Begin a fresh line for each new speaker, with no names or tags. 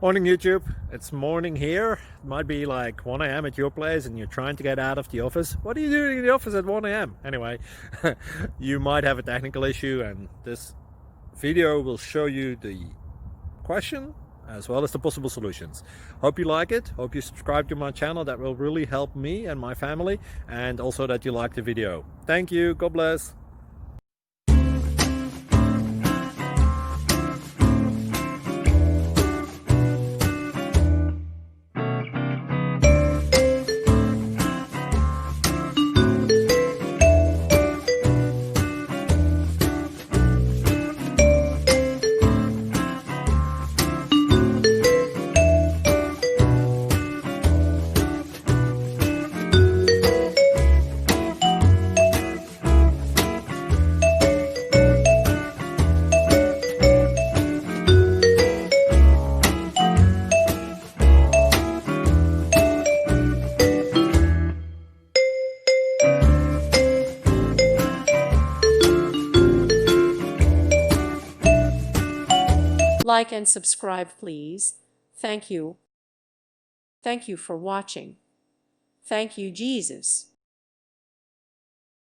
Morning YouTube, it's morning here. It might be like 1 a.m. at your place and you're trying to get out of the office. What are you doing in the office at 1 a.m.? Anyway, you might have a technical issue and this video will show you the question as well as the possible solutions. Hope you like it, hope you subscribe to my channel. That will really help me and my family, and also that you like the video. Thank you, God bless.
Like and subscribe, please. Thank you. Thank you for watching. Thank you, Jesus.